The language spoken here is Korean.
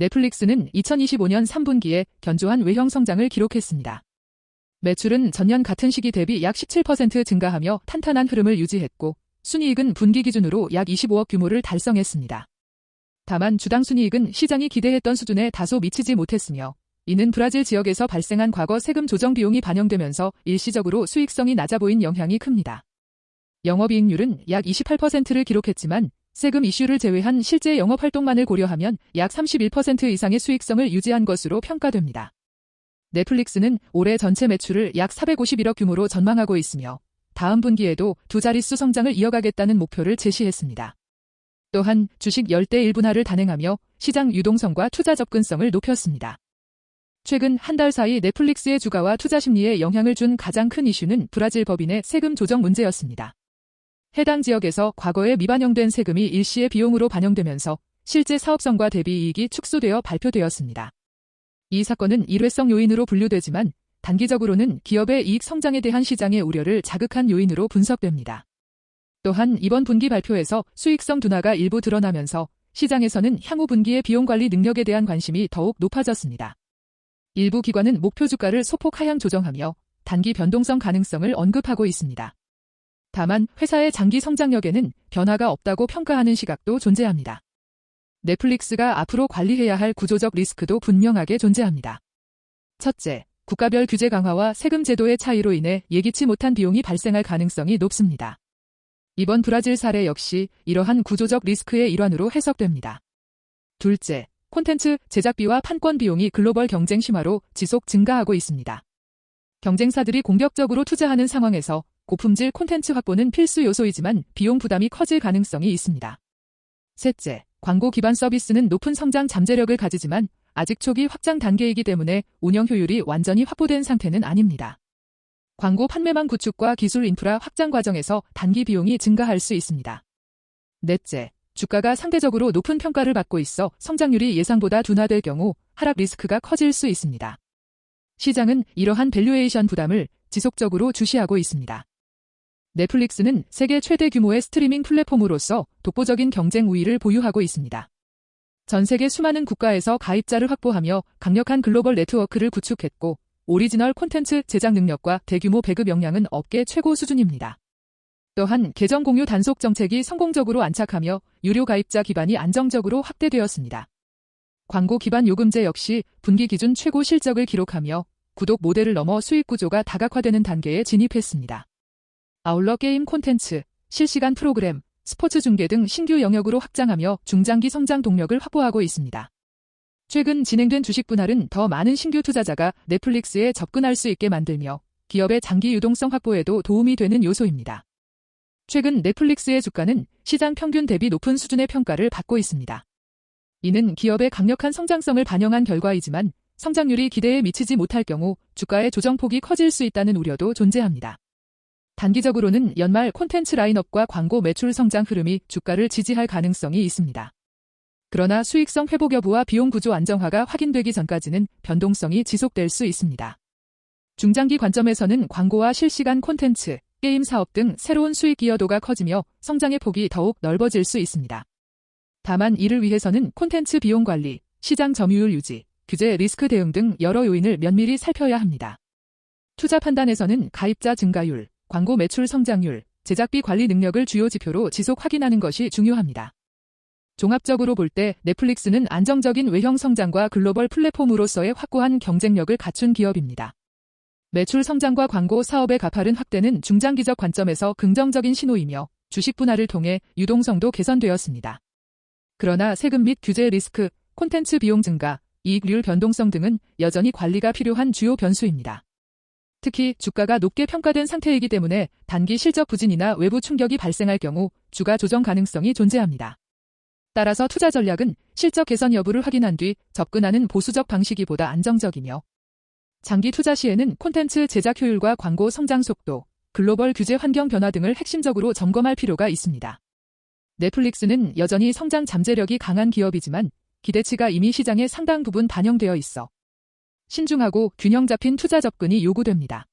넷플릭스는 2025년 3분기에 견조한 외형 성장을 기록했습니다. 매출은 전년 같은 시기 대비 약 17% 증가하며 탄탄한 흐름을 유지했고 순이익은 분기 기준으로 약 25억 규모를 달성했습니다. 다만 주당 순이익은 시장이 기대했던 수준에 다소 미치지 못했으며 이는 브라질 지역에서 발생한 과거 세금 조정 비용이 반영되면서 일시적으로 수익성이 낮아 보인 영향이 큽니다. 영업이익률은 약 28%를 기록했지만 세금 이슈를 제외한 실제 영업활동만을 고려하면 약 31% 이상의 수익성을 유지한 것으로 평가됩니다. 넷플릭스는 올해 전체 매출을 약 451억 규모로 전망하고 있으며 다음 분기에도 두 자릿수 성장을 이어가겠다는 목표를 제시했습니다. 또한 주식 10대 1분할을 단행하며 시장 유동성과 투자 접근성을 높였습니다. 최근 한 달 사이 넷플릭스의 주가와 투자 심리에 영향을 준 가장 큰 이슈는 브라질 법인의 세금 조정 문제였습니다. 해당 지역에서 과거에 미반영된 세금이 일시의 비용으로 반영되면서 실제 사업성과 대비 이익이 축소되어 발표되었습니다. 이 사건은 일회성 요인으로 분류되지만 단기적으로는 기업의 이익 성장에 대한 시장의 우려를 자극한 요인으로 분석됩니다. 또한 이번 분기 발표에서 수익성 둔화가 일부 드러나면서 시장에서는 향후 분기의 비용 관리 능력에 대한 관심이 더욱 높아졌습니다. 일부 기관은 목표 주가를 소폭 하향 조정하며 단기 변동성 가능성을 언급하고 있습니다. 다만 회사의 장기 성장력에는 변화가 없다고 평가하는 시각도 존재합니다. 넷플릭스가 앞으로 관리해야 할 구조적 리스크도 분명하게 존재합니다. 첫째, 국가별 규제 강화와 세금 제도의 차이로 인해 예기치 못한 비용이 발생할 가능성이 높습니다. 이번 브라질 사례 역시 이러한 구조적 리스크의 일환으로 해석됩니다. 둘째, 콘텐츠 제작비와 판권 비용이 글로벌 경쟁 심화로 지속 증가하고 있습니다. 경쟁사들이 공격적으로 투자하는 상황에서 고품질 콘텐츠 확보는 필수 요소이지만 비용 부담이 커질 가능성이 있습니다. 셋째, 광고 기반 서비스는 높은 성장 잠재력을 가지지만 아직 초기 확장 단계이기 때문에 운영 효율이 완전히 확보된 상태는 아닙니다. 광고 판매망 구축과 기술 인프라 확장 과정에서 단기 비용이 증가할 수 있습니다. 넷째, 주가가 상대적으로 높은 평가를 받고 있어 성장률이 예상보다 둔화될 경우 하락 리스크가 커질 수 있습니다. 시장은 이러한 밸류에이션 부담을 지속적으로 주시하고 있습니다. 넷플릭스는 세계 최대 규모의 스트리밍 플랫폼으로서 독보적인 경쟁 우위를 보유하고 있습니다. 전 세계 수많은 국가에서 가입자를 확보하며 강력한 글로벌 네트워크를 구축했고 오리지널 콘텐츠 제작 능력과 대규모 배급 역량은 업계 최고 수준입니다. 또한 계정 공유 단속 정책이 성공적으로 안착하며 유료 가입자 기반이 안정적으로 확대되었습니다. 광고 기반 요금제 역시 분기 기준 최고 실적을 기록하며 구독 모델을 넘어 수익 구조가 다각화되는 단계에 진입했습니다. 아울러 게임 콘텐츠, 실시간 프로그램, 스포츠 중계 등 신규 영역으로 확장하며 중장기 성장 동력을 확보하고 있습니다. 최근 진행된 주식 분할은 더 많은 신규 투자자가 넷플릭스에 접근할 수 있게 만들며 기업의 장기 유동성 확보에도 도움이 되는 요소입니다. 최근 넷플릭스의 주가는 시장 평균 대비 높은 수준의 평가를 받고 있습니다. 이는 기업의 강력한 성장성을 반영한 결과이지만 성장률이 기대에 미치지 못할 경우 주가의 조정폭이 커질 수 있다는 우려도 존재합니다. 단기적으로는 연말 콘텐츠 라인업과 광고 매출 성장 흐름이 주가를 지지할 가능성이 있습니다. 그러나 수익성 회복 여부와 비용 구조 안정화가 확인되기 전까지는 변동성이 지속될 수 있습니다. 중장기 관점에서는 광고와 실시간 콘텐츠, 게임 사업 등 새로운 수익 기여도가 커지며 성장의 폭이 더욱 넓어질 수 있습니다. 다만 이를 위해서는 콘텐츠 비용 관리, 시장 점유율 유지, 규제 리스크 대응 등 여러 요인을 면밀히 살펴야 합니다. 투자 판단에서는 가입자 증가율, 광고 매출 성장률, 제작비 관리 능력을 주요 지표로 지속 확인하는 것이 중요합니다. 종합적으로 볼 때 넷플릭스는 안정적인 외형 성장과 글로벌 플랫폼으로서의 확고한 경쟁력을 갖춘 기업입니다. 매출 성장과 광고 사업의 가파른 확대는 중장기적 관점에서 긍정적인 신호이며 주식 분할을 통해 유동성도 개선되었습니다. 그러나 세금 및 규제 리스크, 콘텐츠 비용 증가, 이익률 변동성 등은 여전히 관리가 필요한 주요 변수입니다. 특히 주가가 높게 평가된 상태이기 때문에 단기 실적 부진이나 외부 충격이 발생할 경우 주가 조정 가능성이 존재합니다. 따라서 투자 전략은 실적 개선 여부를 확인한 뒤 접근하는 보수적 방식이 보다 안정적이며 장기 투자 시에는 콘텐츠 제작 효율과 광고 성장 속도, 글로벌 규제 환경 변화 등을 핵심적으로 점검할 필요가 있습니다. 넷플릭스는 여전히 성장 잠재력이 강한 기업이지만 기대치가 이미 시장에 상당 부분 반영되어 있어 신중하고 균형 잡힌 투자 접근이 요구됩니다.